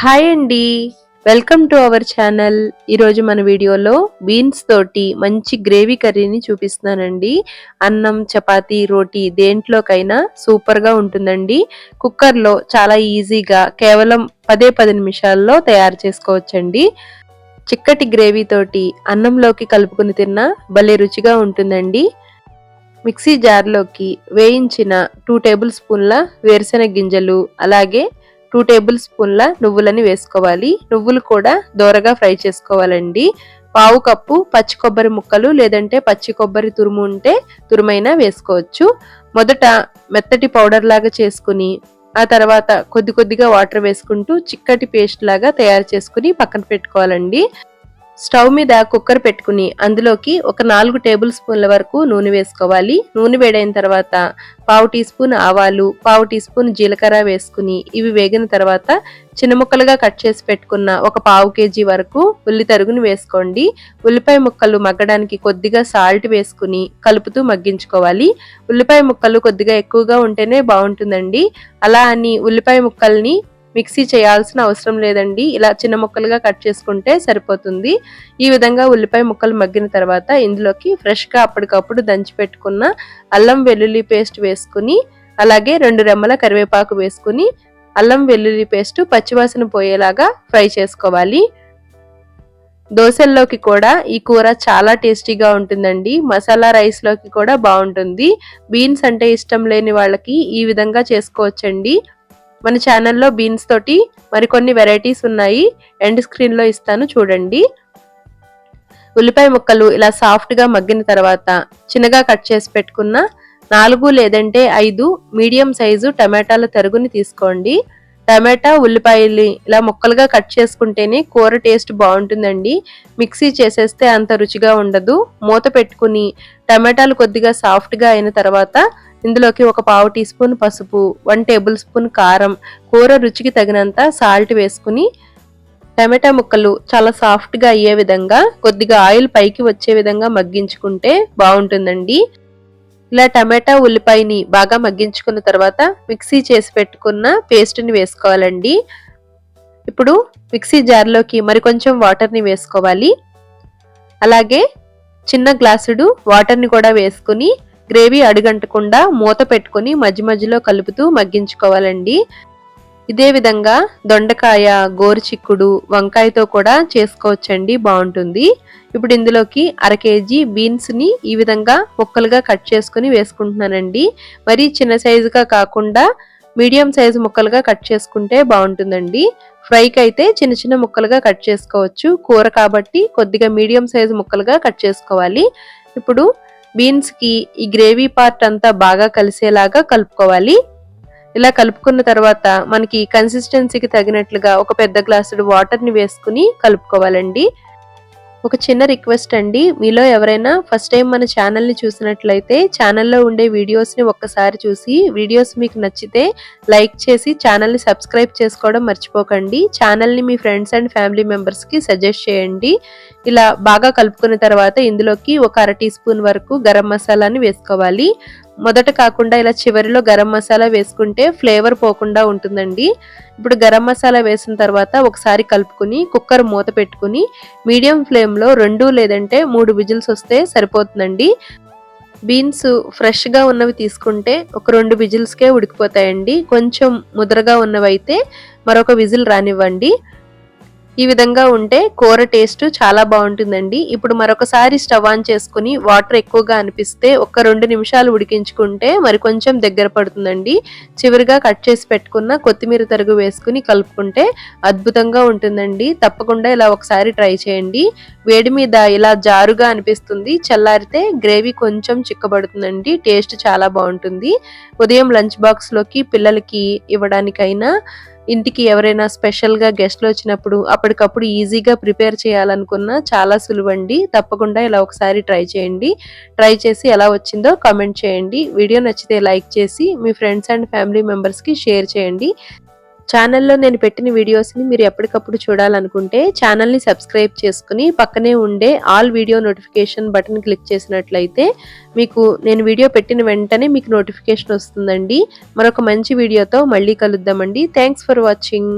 Hi అండి. Welcome to our channel. ఈరోజు మన వీడియోలో బీన్స్ తోటి మంచి గ్రేవీ కర్రీని చూపిస్తున్నానండి. అన్నం, చపాతీ, రోటీ దేంట్లోకైనా సూపర్గా ఉంటుందండి. కుక్కర్లో చాలా ఈజీగా కేవలం 10 నిమిషాల్లో తయారు చేసుకోవచ్చండి. చిక్కటి గ్రేవీ తోటి అన్నంలోకి కలుపుకుని తిన్నా భలే రుచిగా ఉంటుందండి. మిక్సీ జార్లోకి వేయించిన 2 టేబుల్ స్పూన్ల వేరుశెనగ గింజలు, అలాగే 2 టేబుల్ స్పూన్ల నువ్వులని వేసుకోవాలి. నువ్వులు కూడా దోరగా ఫ్రై చేసుకోవాలండి. పావు కప్పు పచ్చి కొబ్బరి ముక్కలు లేదంటే పచ్చి కొబ్బరి తురుము ఉంటే తురుమైనా వేసుకోవచ్చు. మొదట మెత్తటి పౌడర్ లాగా చేసుకుని ఆ తర్వాత కొద్దిగా వాటర్ వేసుకుంటూ చిక్కటి పేస్ట్ లాగా తయారు చేసుకుని పక్కన పెట్టుకోవాలండి. స్టవ్ మీద కుక్కర్ పెట్టుకుని అందులోకి ఒక 4 టేబుల్ స్పూన్ల వరకు నూనె వేసుకోవాలి. నూనె వేడైన తర్వాత పావు టీ స్పూన్ ఆవాలు, పావు టీ స్పూన్ జీలకర్ర వేసుకుని ఇవి వేగిన తర్వాత చిన్న ముక్కలుగా కట్ చేసి పెట్టుకున్న ఒక పావు కేజీ వరకు ఉల్లి తరుగుని వేసుకోండి. ఉల్లిపాయ ముక్కలు మగ్గడానికి కొద్దిగా సాల్ట్ వేసుకుని కలుపుతూ మగ్గించుకోవాలి. ఉల్లిపాయ ముక్కలు కొద్దిగా ఎక్కువగా ఉంటేనే బాగుంటుందండి. అలా అని ఉల్లిపాయ ముక్కల్ని మిక్సీ చేయాల్సిన అవసరం లేదండి. ఇలా చిన్న ముక్కలుగా కట్ చేసుకుంటే సరిపోతుంది. ఈ విధంగా ఉల్లిపాయ ముక్కలు మగ్గిన తర్వాత ఇందులోకి ఫ్రెష్గా అప్పటికప్పుడు దంచి పెట్టుకున్న అల్లం వెల్లుల్లి పేస్ట్ వేసుకుని అలాగే 2 రెమ్మల కరివేపాకు వేసుకుని అల్లం వెల్లుల్లి పేస్ట్ పచ్చివాసన పోయేలాగా ఫ్రై చేసుకోవాలి. దోశల్లోకి కూడా ఈ కూర చాలా టేస్టీగా ఉంటుందండి. మసాలా రైస్లోకి కూడా బాగుంటుంది. బీన్స్ అంటే ఇష్టం లేని వాళ్ళకి ఈ విధంగా చేసుకోవచ్చండి. మన ఛానల్లో బీన్స్ తోటి మరికొన్ని వెరైటీస్ ఉన్నాయి. ఎండ్ స్క్రీన్లో ఇస్తాను చూడండి. ఉల్లిపాయ ముక్కలు ఇలా సాఫ్ట్గా మగ్గిన తర్వాత చిన్నగా కట్ చేసి పెట్టుకున్న 4 లేదంటే 5 మీడియం సైజు టమాటాల తరుగుని తీసుకోండి. టమాటా, ఉల్లిపాయలు ఇలా ముక్కలుగా కట్ చేసుకుంటేనే కూర టేస్ట్ బాగుంటుందండి. మిక్సీ చేసేస్తే అంత రుచిగా ఉండదు. మూత పెట్టుకుని టమాటాలు కొద్దిగా సాఫ్ట్గా అయిన తర్వాత ఇందులోకి ఒక పావు టీ స్పూన్ పసుపు, 1 టేబుల్ స్పూన్ కారం, కూర రుచికి తగినంత సాల్ట్ వేసుకుని టమాటా ముక్కలు చాలా సాఫ్ట్గా అయ్యే విధంగా కొద్దిగా ఆయిల్ పైకి వచ్చే విధంగా మగ్గించుకుంటే బాగుంటుందండి. ఇలా టమాటా, ఉల్లిపాయని బాగా మగ్గించుకున్న తర్వాత మిక్సీ చేసి పెట్టుకున్న పేస్ట్ని వేసుకోవాలండి. ఇప్పుడు మిక్సీ జార్లోకి మరికొంచెం వాటర్ని వేసుకోవాలి. అలాగే చిన్న గ్లాసుడు వాటర్ని కూడా వేసుకుని గ్రేవీ అడుగంటకుండా మూత పెట్టుకుని మధ్యలో కలుపుతూ మగ్గించుకోవాలండి. ఇదే విధంగా దొండకాయ, గోరుచిక్కుడు, వంకాయతో కూడా చేసుకోవచ్చండి, బాగుంటుంది. ఇప్పుడు ఇందులోకి 1/2 కేజీ బీన్స్ని ఈ విధంగా ముక్కలుగా కట్ చేసుకుని వేసుకుంటున్నానండి. మరీ చిన్న సైజుగా కాకుండా మీడియం సైజు ముక్కలుగా కట్ చేసుకుంటే బాగుంటుందండి. ఫ్రైకి అయితే చిన్న చిన్న ముక్కలుగా కట్ చేసుకోవచ్చు. కూర కాబట్టి కొద్దిగా మీడియం సైజు ముక్కలుగా కట్ చేసుకోవాలి. ఇప్పుడు బీన్స్కి ఈ గ్రేవీ పార్ట్ అంతా బాగా కలిసేలాగా కలుపుకోవాలి. ఇలా కలుపుకున్న తర్వాత మనకి కన్సిస్టెన్సీకి తగినట్లుగా ఒక పెద్ద గ్లాసుడు వాటర్ని వేసుకుని కలుపుకోవాలండి. ఒక చిన్న రిక్వెస్ట్ అండి, మీలో ఎవరైనా ఫస్ట్ టైం మన ఛానల్ని చూసినట్లయితే ఛానల్లో ఉండే వీడియోస్ని ఒక్కసారి చూసి వీడియోస్ మీకు నచ్చితే లైక్ చేసి ఛానల్ని సబ్స్క్రైబ్ చేసుకోవడం మర్చిపోకండి. ఛానల్ని మీ ఫ్రెండ్స్ అండ్ ఫ్యామిలీ మెంబర్స్కి సజెస్ట్ చేయండి. ఇలా బాగా కలుపుకున్న తర్వాత ఇందులోకి ఒక 1/2 టీ స్పూన్ వరకు గరం మసాలాని వేసుకోవాలి. మొదట కాకుండా ఇలా చివరిలో గరం మసాలా వేసుకుంటే ఫ్లేవర్ పోకుండా ఉంటుందండి. ఇప్పుడు గరం మసాలా వేసిన తర్వాత ఒకసారి కలుపుకుని కుక్కర్ మూత పెట్టుకుని మీడియం ఫ్లేమ్లో 2 లేదంటే 3 విజిల్స్ వస్తే సరిపోతుందండి. బీన్స్ ఫ్రెష్గా ఉన్నవి తీసుకుంటే ఒక 2 విజిల్స్కే ఉడికిపోతాయండి. కొంచెం ముదరగా ఉన్నవైతే మరొక విజిల్ రానివ్వండి. ఈ విధంగా ఉంటే కూర టేస్ట్ చాలా బాగుంటుందండి. ఇప్పుడు మరొకసారి స్టవ్ ఆన్ చేసుకుని వాటర్ ఎక్కువగా అనిపిస్తే ఒక 2 నిమిషాలు ఉడికించుకుంటే మరి కొంచెం దగ్గర పడుతుందండి. చివరిగా కట్ చేసి పెట్టుకున్న కొత్తిమీర తరుగు వేసుకుని కలుపుకుంటే అద్భుతంగా ఉంటుందండి. తప్పకుండా ఇలా ఒకసారి ట్రై చేయండి. వేడి మీద ఇలా జారుగా అనిపిస్తుంది, చల్లారితే గ్రేవీ కొంచెం చిక్కబడుతుందండి. టేస్ట్ చాలా బాగుంటుంది. ఉదయం లంచ్ బాక్స్లోకి పిల్లలకి ఇవ్వడానికైనా, ఇంటికి ఎవరైనా స్పెషల్గా గెస్ట్లు వచ్చినప్పుడు అప్పటికప్పుడు ఈజీగా ప్రిపేర్ చేయాలనుకున్నా చాలా సులువండి. తప్పకుండా ఇలా ఒకసారి ట్రై చేయండి. ట్రై చేసి ఎలా వచ్చిందో కామెంట్ చేయండి. వీడియో నచ్చితే లైక్ చేసి మీ ఫ్రెండ్స్ అండ్ ఫ్యామిలీ మెంబర్స్కి షేర్ చేయండి. ఛానల్లో నేను పెట్టిన వీడియోస్ని మీరు ఎప్పటికప్పుడు చూడాలనుకుంటే ఛానల్ని సబ్స్క్రైబ్ చేసుకుని పక్కనే ఉండే all video notification button click చేసినట్లయితే మీకు నేను వీడియో పెట్టిన వెంటనే మీకు నోటిఫికేషన్ వస్తుందండి. మరొక మంచి వీడియోతో మళ్ళీ కలుద్దామండి. Thanks for watching.